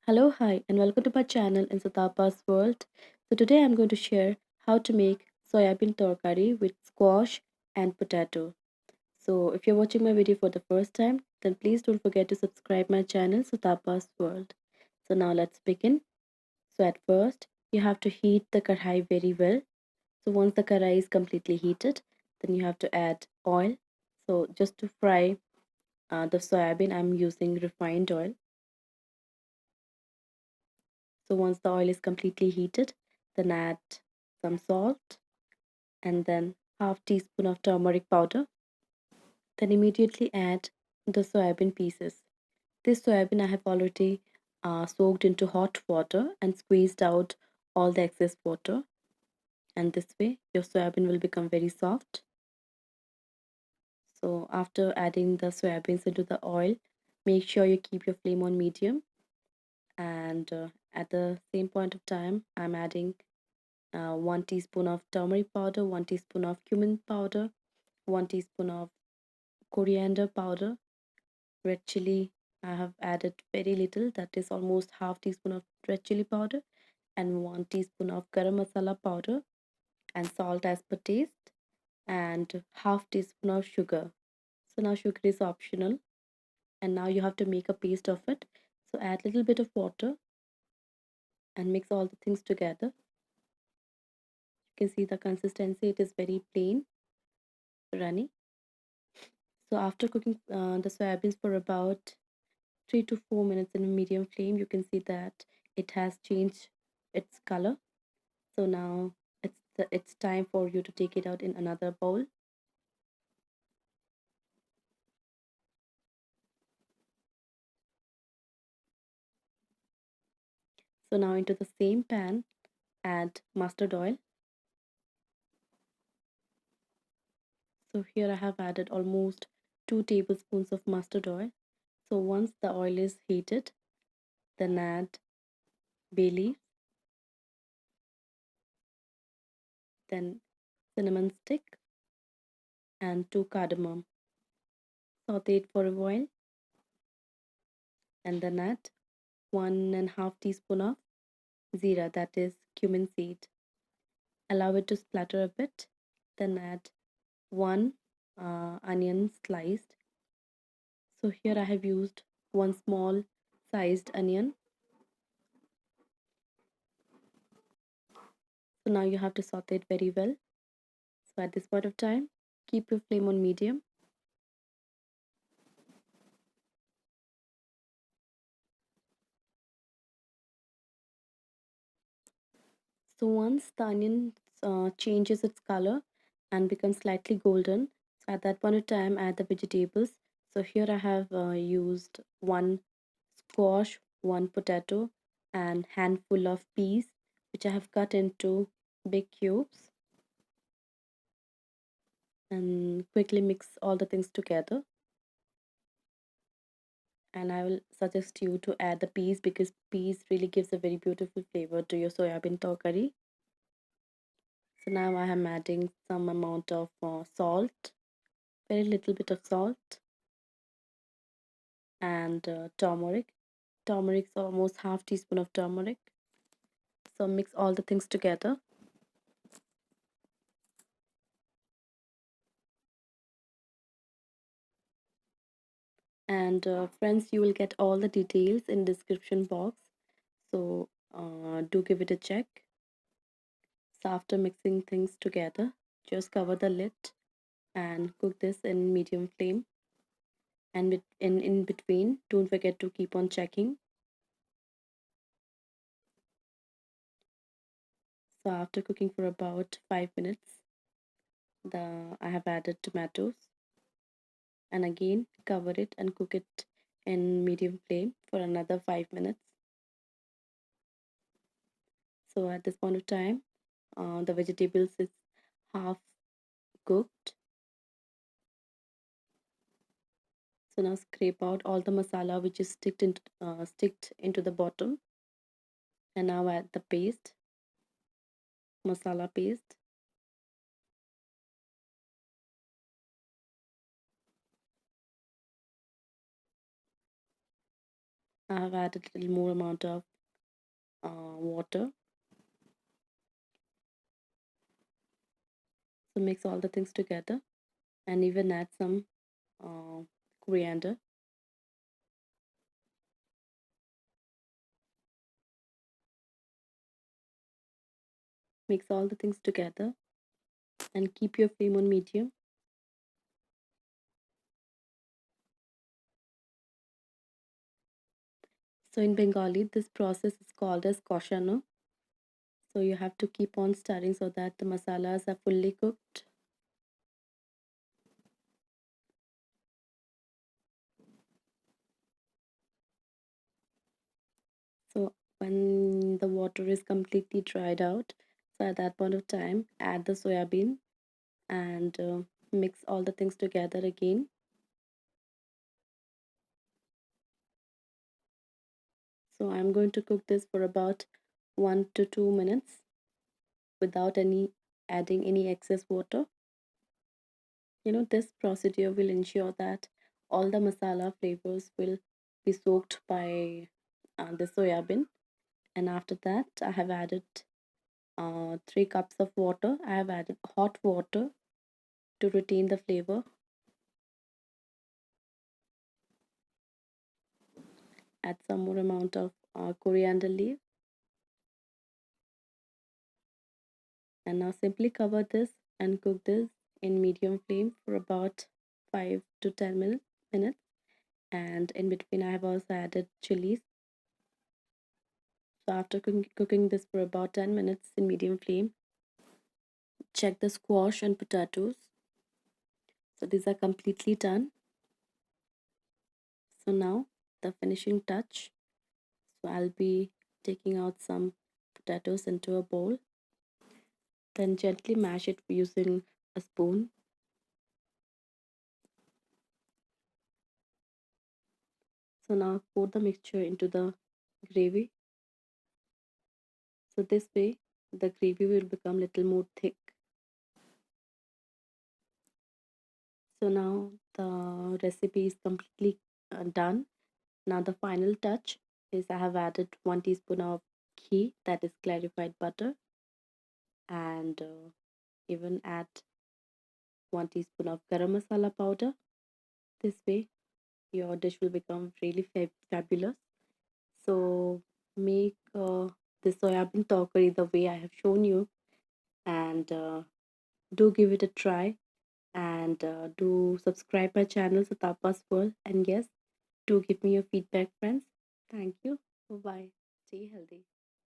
Hello, hi, and welcome to my channel in Sutapa's world. So today I'm going to share how to make soyabean torkari with squash and potato. So if you're watching my video for the first time, then please don't forget to subscribe my channel Sutapa's world. So now let's begin. So at first, you have to heat the kadhai very well. So once the kadhai is completely heated, then you have to add oil. So just to fry the soyabean, I'm using refined oil. So once the oil is completely heated, then add some salt and then half teaspoon of turmeric powder. Then immediately add the soybean pieces. This soybean I have already soaked into hot water and squeezed out all the excess water. And this way your soybean will become very soft. So after adding the soybeans into the oil, make sure you keep your flame on medium. And at the same point of time, I'm adding 1 teaspoon of turmeric powder, 1 teaspoon of cumin powder, 1 teaspoon of coriander powder, red chili. I have added very little, that is almost half teaspoon of red chili powder, and 1 teaspoon of garam masala powder, and salt as per taste, and half teaspoon of sugar. So now sugar is optional, and now you have to make a paste of it. So add little bit of water and mix all the things together. You can see the consistency, it is very plain, runny. So after cooking the soybeans for about 3 to 4 minutes in a medium flame, you can see that it has changed its color. So now it's time for you to take it out in another bowl. So now into the same pan, add mustard oil. So here I have added almost 2 tablespoons of mustard oil. So once the oil is heated, then add bay leaf, then cinnamon stick, and 2 cardamom. Saute it for a while, and then add 1.5 teaspoon of zira, that is cumin seed. Allow it to splatter a bit, then add 1 onion sliced. So here I have used 1 small sized onion. So now you have to saute it very well. So at this point of time, keep your flame on medium. So once the onion changes its color and becomes slightly golden, so at that point of time add the vegetables. So here I have used 1 squash, 1 potato, and handful of peas, which I have cut into big cubes, and quickly mix all the things together. And I will suggest you to add the peas because peas really gives a very beautiful flavor to your soyabean torkari. So now I am adding some amount of salt, very little bit of salt, and turmeric. Turmeric is almost half teaspoon of turmeric. So mix all the things together. And friends, you will get all the details in description box. So do give it a check. So after mixing things together, just cover the lid and cook this in medium flame. And in between, don't forget to keep on checking. So after cooking for about 5 minutes, I have added tomatoes, and again cover it and cook it in medium flame for another 5 minutes. So at this point of time, the vegetables is half cooked. So now scrape out all the masala which is sticked into the bottom, and now add the paste, masala paste, I have added a little more amount of water. So mix all the things together and even add some uh, coriander. Mix all the things together and keep your flame on medium. So in Bengali, this process is called as koshano. So you have to keep on stirring so that the masalas are fully cooked. So when the water is completely dried out, so at that point of time, add the soya bean and mix all the things together again. So I'm going to cook this for about 1 to 2 minutes without any adding any excess water. This procedure will ensure that all the masala flavors will be soaked by the soya bean. And after that, I have added 3 cups of water. I have added hot water to retain the flavor. Add some more amount of coriander leaf, and now simply cover this and cook this in medium flame for about 5 to 10 minutes. And in between, I have also added chilies. So after cooking this for about 10 minutes in medium flame, check the squash and potatoes. So these are completely done. So now the finishing touch. So I'll be taking out some potatoes into a bowl, then gently mash it using a spoon. So now pour the mixture into the gravy. So this way the gravy will become little more thick. So now the recipe is completely done. Now the final touch is I have added 1 teaspoon of ghee, that is clarified butter, and even add 1 teaspoon of garam masala powder. This way your dish will become really fabulous. So make the soyabean torkari the way I have shown you, and do give it a try, and do subscribe my channel Sutapa's World, and yes, do give me your feedback, friends. Thank you. Bye bye. Stay healthy.